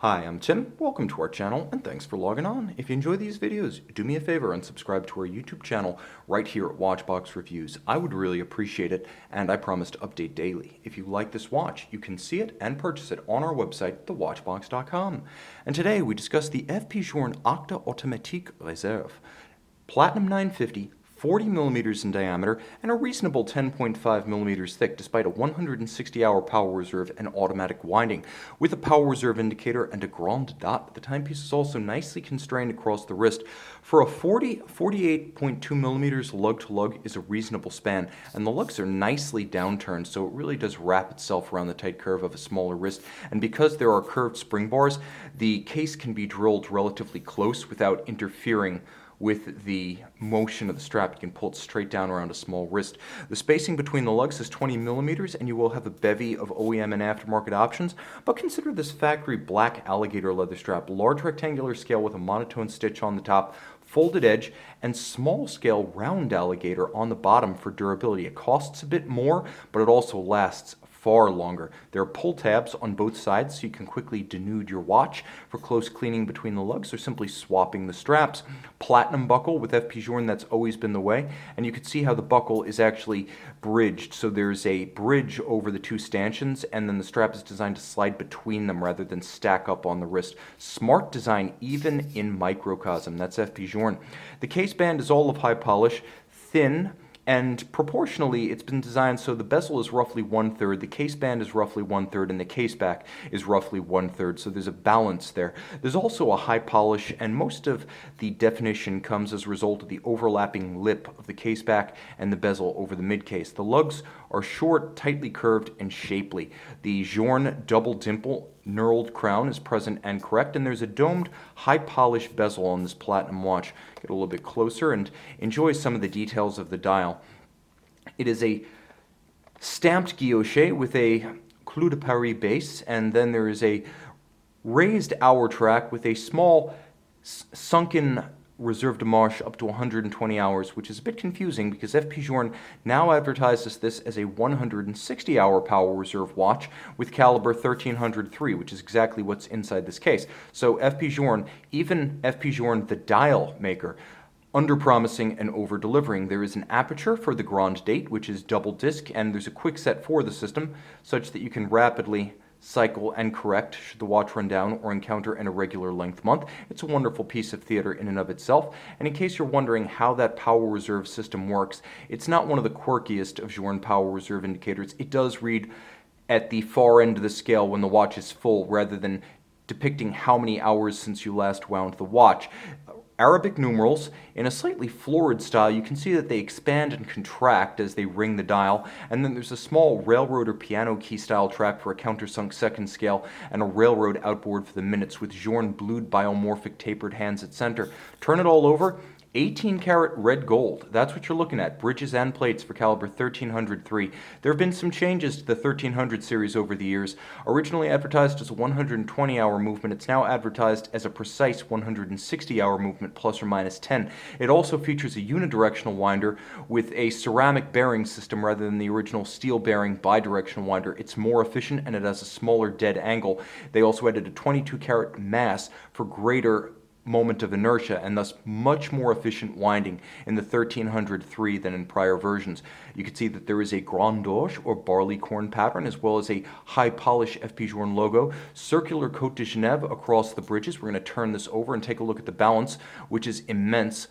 Hi, I'm Tim. Welcome to our channel, and thanks for logging on. If you enjoy these videos, do me a favor and subscribe to our YouTube channel right here at Watchbox Reviews. I would really appreciate it, and I promise to update daily. If you like this watch, you can see it and purchase it on our website, thewatchbox.com. And today we discuss the FP Journe Octa Automatique Reserve. Platinum 950, 40 millimeters in diameter, and a reasonable 10.5 millimeters thick despite a 160-hour power reserve and automatic winding. With a power reserve indicator and a grand date, the timepiece is also nicely constrained across the wrist. For a 48.2 millimeters lug-to-lug is a reasonable span, and the lugs are nicely downturned, so it really does wrap itself around the tight curve of a smaller wrist. And because there are curved spring bars, the case can be drilled relatively close without interfering with the motion of the strap. You can pull it straight down around a small wrist. The spacing between the lugs is 20 millimeters, and you will have a bevy of OEM and aftermarket options, but consider this factory black alligator leather strap, large rectangular scale with a monotone stitch on the top, folded edge, and small scale round alligator on the bottom for durability. It costs a bit more, but it also lasts far longer. There are pull tabs on both sides so you can quickly denude your watch for close cleaning between the lugs or simply swapping the straps. Platinum buckle with FP Journe, that's always been the way, and you can see how the buckle is actually bridged. So there's a bridge over the two stanchions, and then the strap is designed to slide between them rather than stack up on the wrist. Smart design even in microcosm. That's FP Journe. The case band is all of high polish, thin, and proportionally, it's been designed so the bezel is roughly 1/3, the case band is roughly 1/3, and the case back is roughly 1/3, so there's a balance there. There's also a high polish, and most of the definition comes as a result of the overlapping lip of the case back and the bezel over the mid case. The lugs are short, tightly curved, and shapely. The Journe double dimple knurled crown is present and correct, and there's a domed high polish bezel on this platinum watch. Get a little bit closer and enjoy some of the details of the dial. It is a stamped guilloche with a clou de Paris base, and then there is a raised hour track with a small sunken reserve de marche up to 120 hours, which is a bit confusing because FP Journe now advertises this as a 160-hour power reserve watch with Calibre 1303, which is exactly what's inside this case. So FP Journe, even FP Journe, the dial maker, under-promising and over-delivering. There is an aperture for the grand date, which is double disc, and there's a quick set for the system, such that you can rapidly cycle and correct should the watch run down or encounter an irregular length month. It's a wonderful piece of theater in and of itself, and in case you're wondering how that power reserve system works, it's not one of the quirkiest of Journe power reserve indicators. It does read at the far end of the scale when the watch is full, rather than depicting how many hours since you last wound the watch. Arabic numerals in a slightly florid style. You can see that they expand and contract as they ring the dial, and then there's a small railroad or piano key style track for a countersunk second scale and a railroad outboard for the minutes with Journe blued biomorphic tapered hands at center. Turn it all over, 18 karat red gold. That's what you're looking at. Bridges and plates for Calibre 1303. There have been some changes to the 1300 series over the years. Originally advertised as a 120-hour movement, it's now advertised as a precise 160-hour movement plus or minus 10. It also features a unidirectional winder with a ceramic bearing system rather than the original steel bearing bidirectional winder. It's more efficient and it has a smaller dead angle. They also added a 22 karat mass for greater moment of inertia and thus much more efficient winding in the 1303 than in prior versions. You can see that there is a Grand Doge or barleycorn pattern as well as a high polish FP Journe logo, circular Côte de Genève across the bridges. We're going to turn this over and take a look at the balance, which is immense.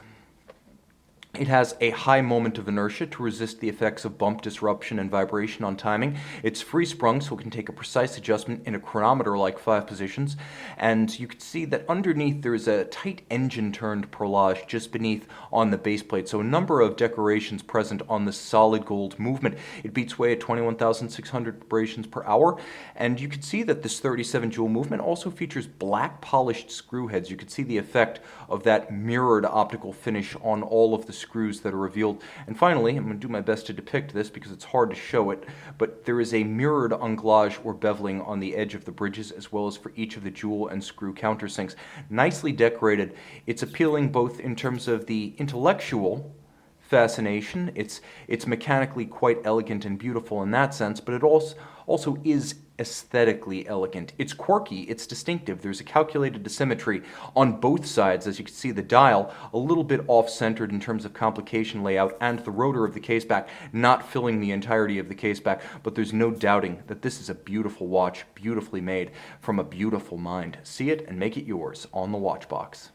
It has a high moment of inertia to resist the effects of bump disruption and vibration on timing. It's free sprung, so it can take a precise adjustment in a chronometer like 5 positions. And you can see that underneath there is a tight engine turned perlage just beneath on the base plate. So a number of decorations present on the solid gold movement. It beats way at 21,600 vibrations per hour. And you can see that this 37 jewel movement also features black polished screw heads. You can see the effect of that mirrored optical finish on all of the screws that are revealed. And finally, I'm going to do my best to depict this because it's hard to show it, but there is a mirrored anglage or beveling on the edge of the bridges as well as for each of the jewel and screw countersinks. Nicely decorated. It's appealing both in terms of the intellectual fascination. It's mechanically quite elegant and beautiful in that sense, but it also is aesthetically elegant. It's quirky, it's distinctive. There's a calculated asymmetry on both sides. As you can see, the dial a little bit off-centered in terms of complication layout, and the rotor of the caseback not filling the entirety of the caseback, but there's no doubting that this is a beautiful watch, beautifully made from a beautiful mind. See it and make it yours on the Watchbox.